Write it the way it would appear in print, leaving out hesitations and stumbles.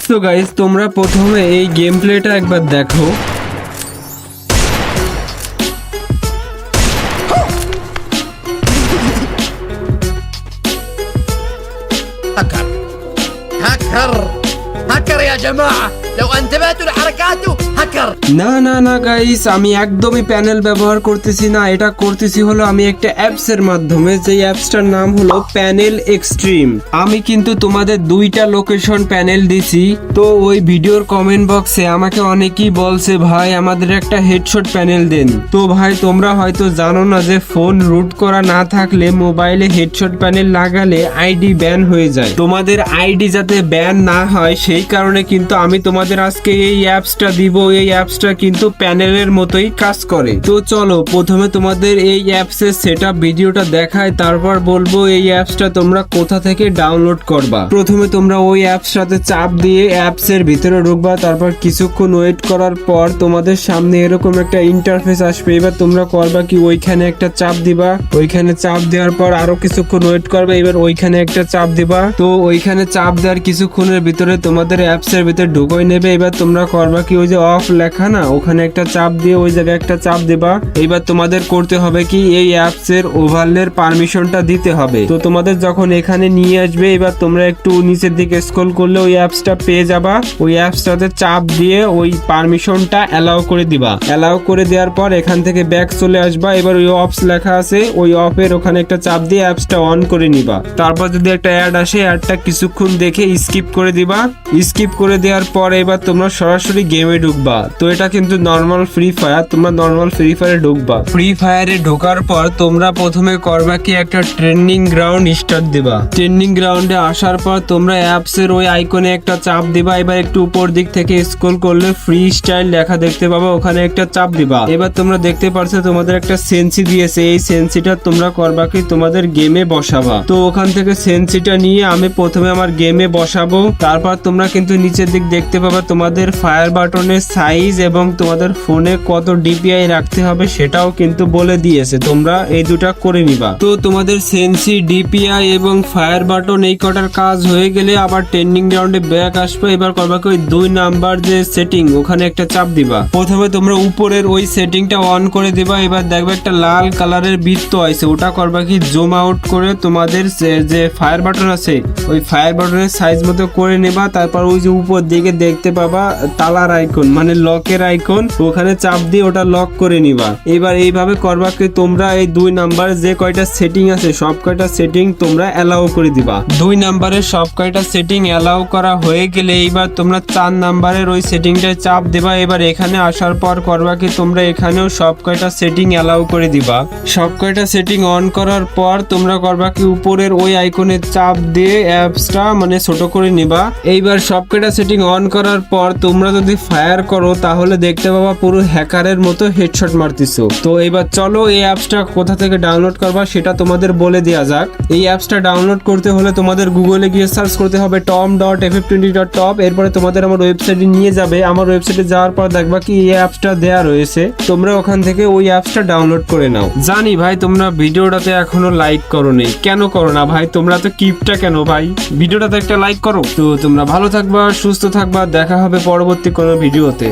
So guys, তোমরা প্রথমে এই গেম প্লেটা একবার দেখো। هكر هكر هكر يا جماعة لو انتبهتوا لحركاته هكر না না না গাইস, আমি একদমই প্যানেল ব্যবহার করতেছি না। এটা করতেছি হলো আমি একটা অ্যাপস এর মাধ্যমে, যে অ্যাপসটার নাম হলো প্যানেল এক্সট্রিম। আমি কিন্তু তোমাদের দুইটা লোকেশন প্যানেল দিছি। তো ওই ভিডিওর কমেন্ট বক্সে আমাকে অনেকেই বলছে ভাই আমাদের একটা হেডশট প্যানেল দেন। তো ভাই তোমরা হয়তো জানো না যে ফোন রুট করা না থাকলে মোবাইলে হেডশট প্যানেল লাগালে আইডি ব্যান হয়ে যায়। তোমাদের আইডি যাতে ব্যান না হয় সেই কারণে কিন্তু আমি তোমাদের আজকে এই অ্যাপসটা দিব। এই অ্যাপসটা কিন্তু প্যানেলের মতোই কাজ করে। তো চলো প্রথমে তোমাদের এই অ্যাপসের সেটআপ ভিডিওটা দেখাই, তারপর বলবো এই অ্যাপসটা তোমরা কোথা থেকে ডাউনলোড করবা। প্রথমে তোমরা ওই অ্যাপসটাতে চাপ দিয়ে অ্যাপসের ভিতরে ঢুকবা। তারপর কিছুক্ষণ ওয়েট করার পর তোমাদের সামনে এরকম একটা ইন্টারফেস আসবে। এবার তোমরা করবা কি, ওইখানে একটা চাপ দিবা। ওইখানে চাপ দেওয়ার পর আরো কিছুক্ষণ ওয়েট করবে। এবার ওইখানে একটা চাপ দিবা। তো ওইখানে চাপ দেওয়ার কিছুক্ষণের ভিতরে তোমাদের অ্যাপসের ভিতরে ঢুকোই নেবে। এবার তোমরা করবা কি, ওই যে অফ লেখা না, ওখানে একটা চাপ দিয়ে ওই জায়গায় একটা চাপ দিবা। এবার তোমাদের করতে হবে কি, এই অ্যাপসের ওভারলের পারমিশনটা দিতে হবে। তো তোমাদের যখন এখানে নিয়ে আসবে, এবার তোমরা একটু নিচের দিকে স্ক্রল করলে ওই অ্যাপসটা পেয়ে যাবা। ওই অ্যাপসটাতে চাপ দিয়ে ওই পারমিশনটা অ্যালাউ করে দিবা। অ্যালাউ করে দেওয়ার পর এখান থেকে ব্যাক চলে আসবা। এবার ওই অফস লেখা আছে, ওই অফের ওখানে একটা চাপ দিয়ে অ্যাপসটা অন করে নিবা। তারপর যদি একটা অ্যাড আসে, অ্যাডটা কিছুক্ষণ দেখে স্কিপ করে দিবা। স্কিপ করে দেওয়ার পর এবার তোমরা সরাসরি গেমে ঢুকবা। তো এটা কিন্তু নর্মাল ফ্রি ফায়ার, তোমরা নর্মাল ফ্রি ফায়ারে ঢুকবা। ফ্রি ফায়ারে ঢোকার পর তোমরা প্রথমে করবা কি, একটা ট্রেন্ডিং গ্রাউন্ড স্টার্ট দিবা। ট্রেন্ডিং গ্রাউন্ডে আসার পর তোমরা অ্যাপসের ওই আইকনে একটা চাপ দিবা। এবার একটু উপর দিক থেকে স্ক্রল করলে ফ্রি স্টাইল লেখা দেখতে পাবা, ওখানে একটা চাপ দিবা। এবার তোমরা দেখতে পারছো তোমাদের একটা সেন্সি দিয়েছে। এই সেন্সিটা তোমরা করবা কি, তোমাদের গেমে বসাবা। তো ওখান থেকে সেন্সিটা নিয়ে আমি প্রথমে আমার গেমে বসাবো। তারপর তোমরা কিন্তু নিচের দিক দেখতে পাবা তোমাদের ফায়ার বাটনের সাইজ এবং তোমাদের ফোনে কত ডিপিআই রাখতে হবে সেটাও কিন্তু বলে দিয়েছে। তোমরা এই দুটা করে নিবা। তো তোমাদের সেন্সি, ডিপিআই এবং ফায়ার বাটন এই কটার কাজ হয়ে গেলে আবার ট্রেন্ডিং গ্রাউন্ডে ব্যাক আসবে। এবার করবা কি, ওই 2 নাম্বার যে সেটিং, ওখানে একটা চাপ দিবা। প্রথমে তোমরা উপরের ওই সেটিংটা অন করে দিবা। এবার দেখবে একটা লাল কালারের বৃত্ত আছে, ওটা করবা কি, জুম আউট করে তোমাদের যে ফায়ার বাটন আছে ওই ফায়ার বাটনের সাইজ মতো করে নেবা। তারপর ওই যে উপর দিকে দেখতে পাবা তালার আইকন, মানে লকের আইকন, ওখানে চাপ দিয়ে ওটা লক করে নিবা। এবার এইভাবে করবা কি, তোমরা এই 2 নাম্বার যে কয়টা সেটিং আছে সব কয়টা সেটিং তোমরা অ্যালাউ করে দিবা। 2 নাম্বারের সব কয়টা সেটিং অ্যালাউ করা হয়ে গেলে এইবার তোমরা 4 নাম্বারের ওই সেটিংটায় চাপ দিবা। এবার এখানে আসার পর করবা কি, তোমরা এখানেও সব কয়টা সেটিং অ্যালাউ করে দিবা। সব কয়টা সেটিং অন করার পর তোমরা করবা কি, উপরের ওই আইকনে চাপ দিয়ে অ্যাপসটা মানে ছোট করে নিবা। এইবার সব কয়টা সেটিং অন করার পর তোমরা যদি ফায়ার করো তাহলে দেখতে পাবা পুরো হ্যাকারের মতো হেডশট মারতেছো। তো এবার চলো এই অ্যাপসটা কোথা থেকে ডাউনলোড করবা সেটা তোমাদের বলে দেওয়া যাক। এই অ্যাপসটা ডাউনলোড করতে হলে তোমাদের গুগলে গিয়ে সার্চ করতে হবে tom.ff20.top। এরপরে তোমাদের আমার ওয়েবসাইটে নিয়ে যাবে। আমার ওয়েবসাইটে যাওয়ার পর দেখবা কি এই অ্যাপসটা দেয়া রয়েছে, তোমরা ওখান থেকে ওই অ্যাপসটা ডাউনলোড করে নাও। জানি ভাই তোমরা ভিডিওটাতে এখনো লাইক করোনি, কেন করো না ভাই? তোমরা তো কিপটা কেন ভাই? ভিডিওটাতে একটা লাইক করো। তো তোমরা ভালো থাকবা, সুস্থ থাকবা, দেখা হবে পরবর্তী কোনো ভিডিওতে।